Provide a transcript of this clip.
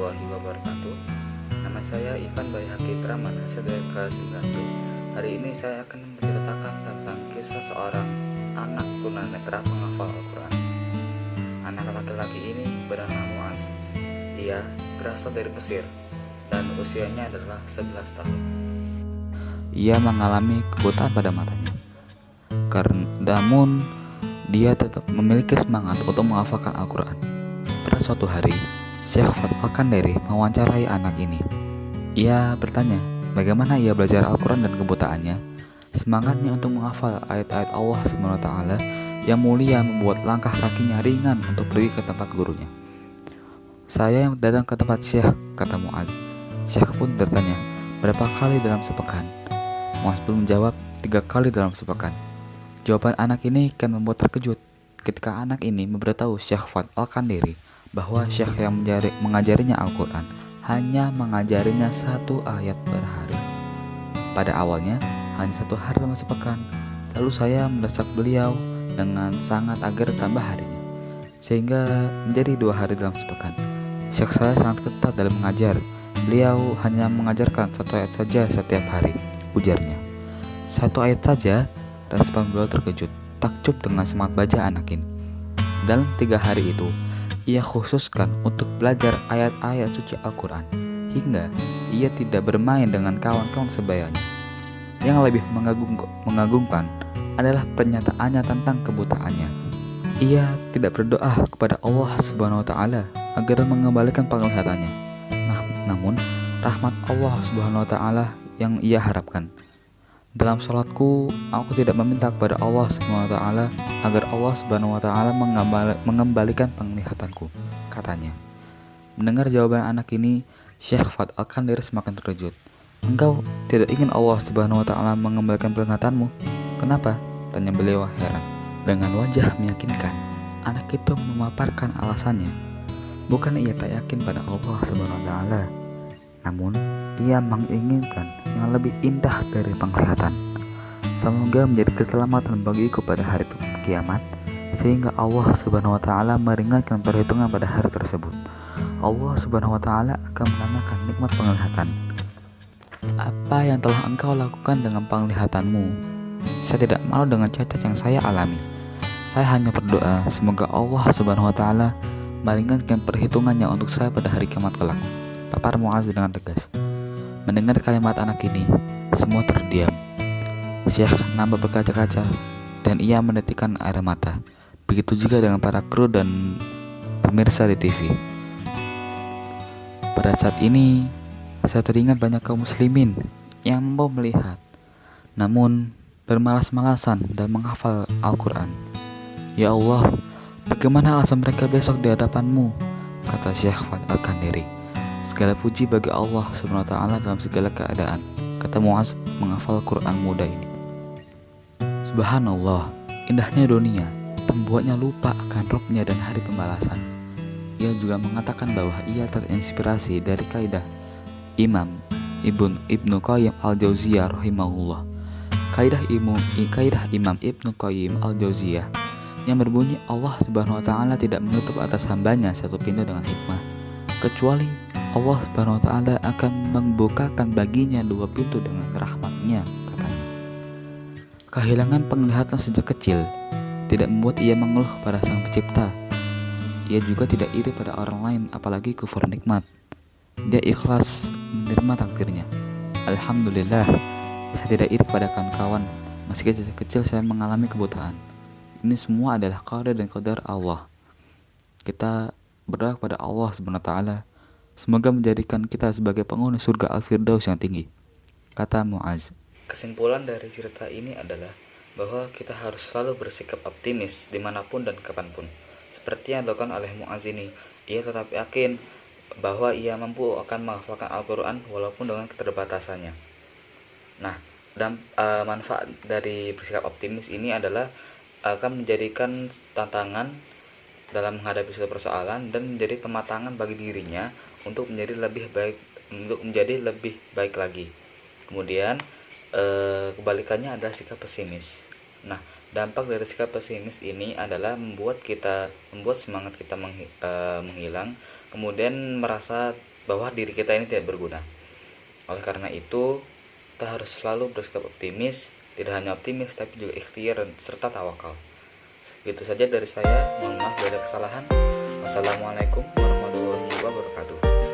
warahmatullahi wabarakatuh. Nama saya Ivan Bayhaki Pramana, saya dari kelas 9B. Hari ini saya akan menceritakan tentang kisah seorang anak tunanetra penghafal Al-Quran. Anak laki-laki ini bernama Muaz. Ia berasal dari Mesir dan usianya adalah 11 tahun. Ia mengalami kebutaan pada matanya. Namun dia tetap memiliki semangat untuk menghafalkan Al-Quran. Pada suatu hari, Syekh Fuad Al-Kandari mewawancarai anak ini. Ia bertanya bagaimana ia belajar Al-Quran dan kebutaannya. Semangatnya untuk menghafal ayat-ayat Allah SWT yang mulia membuat langkah kakinya ringan untuk pergi ke tempat gurunya. Saya yang datang ke tempat Syekh, kata Muaz. Syekh pun bertanya, berapa kali dalam sepekan? Muaz pun menjawab, 3 kali dalam sepekan. Jawaban anak ini kan membuat terkejut ketika anak ini memberitahu Syekh Fuad Al-Kandari bahwa Syekh yang mengajarinya Al-Quran hanya mengajarinya 1 ayat per hari. Pada awalnya hanya 1 hari dalam sepekan. Lalu saya mendesak beliau dengan sangat agar tambah harinya, sehingga menjadi 2 hari dalam sepekan. Syekh saya sangat ketat dalam mengajar. Beliau hanya mengajarkan 1 ayat saja setiap hari, ujarnya. 1 ayat saja? Respon beliau terkejut, takjub dengan semangat baca anak ini. Dalam 3 hari itu, ia khususkan untuk belajar ayat-ayat suci Al-Quran, hingga ia tidak bermain dengan kawan-kawan sebayanya. Yang lebih mengagumkan adalah pernyataannya tentang kebutaannya. Ia tidak berdoa kepada Allah SWT agar mengembalikan penglihatannya. Namun, rahmat Allah SWT yang ia harapkan. Dalam sholatku, aku tidak meminta kepada Allah SWT agar Allah SWT mengembalikan penglihatanku, katanya. Mendengar jawaban anak ini, Syekh Fuad Al-Kandari semakin terkejut. Engkau tidak ingin Allah SWT mengembalikan penglihatanmu? Kenapa? Tanya beliau heran. Dengan wajah meyakinkan, anak itu memaparkan alasannya. Bukan ia tak yakin pada Allah SWT, namun ia menginginkan yang lebih indah dari penglihatan. Semoga menjadi keselamatan bagiku pada hari kiamat, sehingga Allah SWT meringankan perhitungan pada hari tersebut. Allah SWT akan menambahkan nikmat penglihatan. Apa yang telah engkau lakukan dengan penglihatanmu? Saya tidak malu dengan cacat yang saya alami. Saya hanya berdoa semoga Allah SWT meringankan perhitungannya untuk saya pada hari kiamat kelak, papar Muaz dengan tegas. Mendengar kalimat anak ini, semua terdiam. Syekh nampak berkaca-kaca dan ia menitikkan air mata. Begitu juga dengan para kru dan pemirsa di TV. Pada saat ini, saya teringat banyak kaum muslimin yang mau melihat, namun bermalas-malasan dan menghafal Al-Quran. Ya Allah, bagaimana alasan mereka besok di hadapanmu? Kata Syekh Fuad Al-Kandari. Segala puji bagi Allah SWT dalam segala keadaan, kata Muaz menghafal Quran muda ini. Subhanallah, indahnya dunia membuatnya lupa akan Rabbnya dan hari pembalasan. Ia juga mengatakan bahwa ia terinspirasi dari kaidah Imam Ibnu Qayyim Al-Jauziyah rahimahullah. Kaidah Imam Ibnu Qayyim Al-Jauziyah yang berbunyi Allah SWT tidak menutup atas hambanya satu pintu dengan hikmah, kecuali Allah SWT akan membukakan baginya 2 pintu dengan rahmatnya, katanya. Kehilangan penglihatan sejak kecil tidak membuat ia mengeluh pada Sang Pencipta. Ia juga tidak iri pada orang lain, apalagi kufur nikmat. Dia ikhlas menerima takdirnya. Alhamdulillah, saya tidak iri pada kawan-kawan. Meski sejak kecil saya mengalami kebutaan. Ini semua adalah qada dan qadar Allah. Kita berdoa kepada Allah SWT, semoga menjadikan kita sebagai penghuni surga Al-Firdaus yang tinggi, kata Muaz. Kesimpulan dari cerita ini adalah bahwa kita harus selalu bersikap optimis dimanapun dan kapanpun. Seperti yang dilakukan oleh Muaz ini, ia tetap yakin bahwa ia mampu akan menghafalkan Al-Quran walaupun dengan keterbatasannya. Nah, dan manfaat dari bersikap optimis ini adalah akan menjadikan tantangan dalam menghadapi suatu persoalan dan menjadi pematangan bagi dirinya untuk menjadi lebih baik lagi. Kemudian kebalikannya adalah sikap pesimis. Nah, dampak dari sikap pesimis ini adalah membuat semangat kita menghilang, kemudian merasa bahwa diri kita ini tidak berguna. Oleh karena itu, kita harus selalu bersikap optimis, tidak hanya optimis tapi juga ikhtiar serta tawakal. Segitu saja dari saya, mohon maaf bila ada kesalahan. Wassalamualaikum warahmatullahi wabarakatuh.